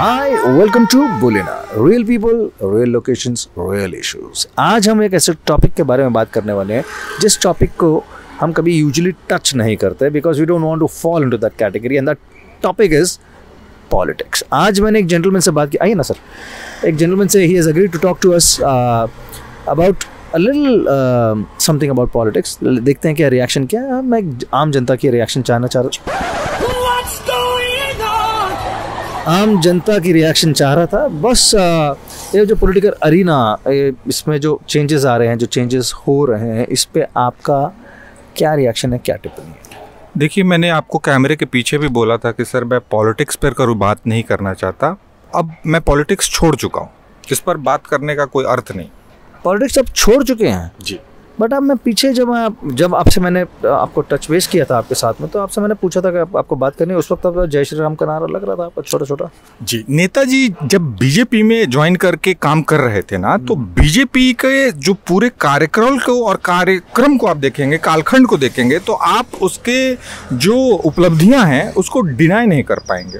Hi, welcome to Bolena, real people, real locations, real issues. आज हम एक ऐसे टॉपिक के बारे में बात करने वाले हैं जिस टॉपिक को हम कभी यूजुअली टच नहीं करते because we don't want to fall into that category and that topic is politics. आज मैंने एक जेंटलमैन से बात की, आइए ना सर, एक जेंटलमैन से ही has agreed to talk to us about a little something about politics। देखते हैं क्या रिएक्शन क्या है। मैं आम जनता की रिएक्शन जानना चाह रहा आम जनता की रिएक्शन चाह रहा था। बस ये जो पॉलिटिकल अरीना, इसमें जो चेंजेस आ रहे हैं, जो चेंजेस हो रहे हैं, इस पे आपका क्या रिएक्शन है, क्या टिप्पणी है? देखिए, मैंने आपको कैमरे के पीछे भी बोला था कि सर मैं पॉलिटिक्स पर करूँ बात नहीं करना चाहता। अब मैं पॉलिटिक्स छोड़ चुका हूँ, इस पर बात करने का कोई अर्थ नहीं। पॉलिटिक्स अब छोड़ चुके हैं जी, बट अब मैं पीछे जब आपसे मैंने आपको टच बेस किया था आपके साथ में, तो आपसे मैंने पूछा था कि आपको बात करनी है। उस वक्त अब जय श्री राम का नारा लग रहा था आपका छोटा छोटा। जी, नेताजी जब बीजेपी में ज्वाइन करके काम कर रहे थे ना, तो बीजेपी के जो पूरे कार्यक्रम को आप देखेंगे, कालखंड को देखेंगे, तो आप उसके जो उपलब्धियां हैं उसको डिनाई नहीं कर पाएंगे।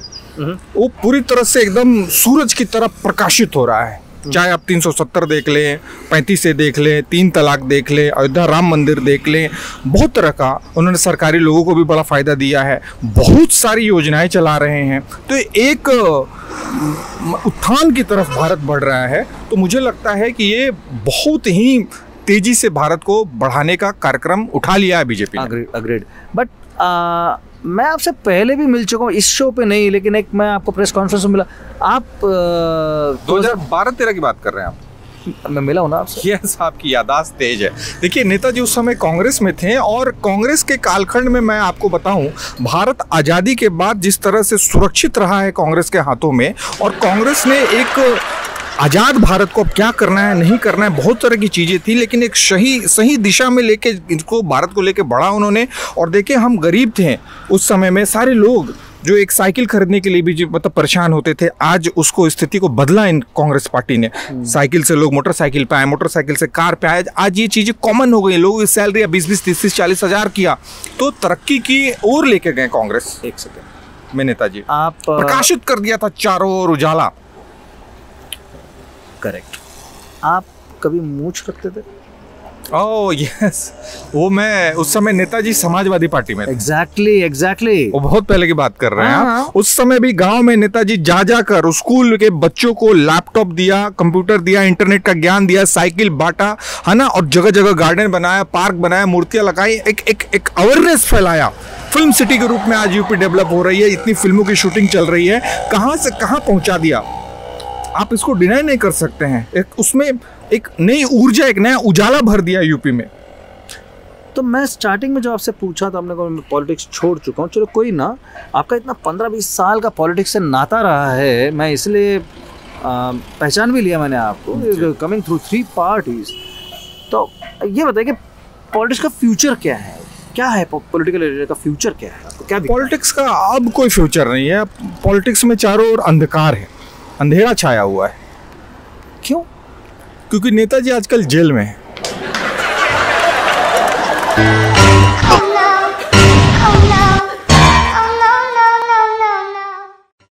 वो पूरी तरह से एकदम सूरज की तरह प्रकाशित हो रहा है। चाहे आप 370 देख लें, 35 से देख लें, 3 तलाक देख लें, अयोध्या राम मंदिर देख लें, बहुत तरह का उन्होंने सरकारी लोगों को भी बड़ा फायदा दिया है, बहुत सारी योजनाएं चला रहे हैं। तो एक उत्थान की तरफ भारत बढ़ रहा है। तो मुझे लगता है कि ये बहुत ही तेजी से भारत को बढ़ाने का कार्यक्रम उठा लिया है बीजेपी ने। अग्रेड। बट मैं आपसे पहले भी मिल चुका हूँ, इस शो पे नहीं, लेकिन एक मैं आपको प्रेस कॉन्फ्रेंस में मिला। आप 2012-13 की बात कर रहे हैं आप? मैं मिला हूँ ना आपसे। यस, आपकी याददाश्त तेज है। देखिए, नेताजी उस समय कांग्रेस में थे और कांग्रेस के कालखंड में मैं आपको बताऊं, भारत आज़ादी के बाद जिस तरह से सुरक्षित रहा है कांग्रेस के हाथों में, और कांग्रेस ने एक आज़ाद भारत को अब क्या करना है, नहीं करना है, बहुत तरह की चीज़ें थी, लेकिन एक सही दिशा में लेके इनको भारत को लेके बढ़ा उन्होंने। और देखिए, हम गरीब थे उस समय में, सारे लोग जो एक साइकिल खरीदने के लिए भी मतलब परेशान होते थे, आज उसको स्थिति को बदला इन कांग्रेस पार्टी ने। साइकिल से लोग मोटरसाइकिल पे आए, मोटरसाइकिल से कार पे आए, आज ये चीज़ें कॉमन हो गई। लोगों की सैलरी 20-20, 30-30, 40 हज़ार किया, तो तरक्की की ओर लेके गए कांग्रेस। एक सेकेंड में नेताजी आप प्रकाशित कर दिया था चारों ओर उजाला। करेक्ट। आप कभी मूंछ रखते थे? ओह यस, वो मैं उस समय नेताजी समाजवादी पार्टी में। एग्जैक्टली वो बहुत पहले की बात कर रहे हैं आप। उस समय भी गांव में नेताजी जा कर स्कूल के बच्चों को लैपटॉप दिया, कंप्यूटर दिया, इंटरनेट का ज्ञान दिया, साइकिल बांटा, है ना, और जगह जगह गार्डन बनाया, पार्क बनाया, मूर्तियां लगाई, एक अवेयरनेस फैलाया। फिल्म सिटी के रूप में आज यूपी डेवलप हो रही है, इतनी फिल्मों की शूटिंग चल रही है, कहाँ से कहाँ पहुंचा दिया। आप इसको डिनाई नहीं कर सकते हैं। उसमें एक नई ऊर्जा, एक नया उजाला भर दिया यूपी में। तो मैं स्टार्टिंग में जो आपसे पूछा था, आपने कहा मैं पॉलिटिक्स छोड़ चुका हूँ। चलो कोई ना, आपका इतना 15-20 साल का पॉलिटिक्स से नाता रहा है, मैं इसलिए पहचान भी लिया मैंने आपको, कमिंग थ्रू 3 पार्टीज। तो ये बताइए कि पॉलिटिक्स का फ्यूचर क्या है? क्या है पॉलिटिकल एरिया का फ्यूचर, क्या है आपको क्या? पॉलिटिक्स का अब कोई फ्यूचर नहीं है। पॉलिटिक्स में चारों ओर अंधकार है, अंधेरा छाया हुआ है। क्यों? क्योंकि नेताजी आजकल जेल में है।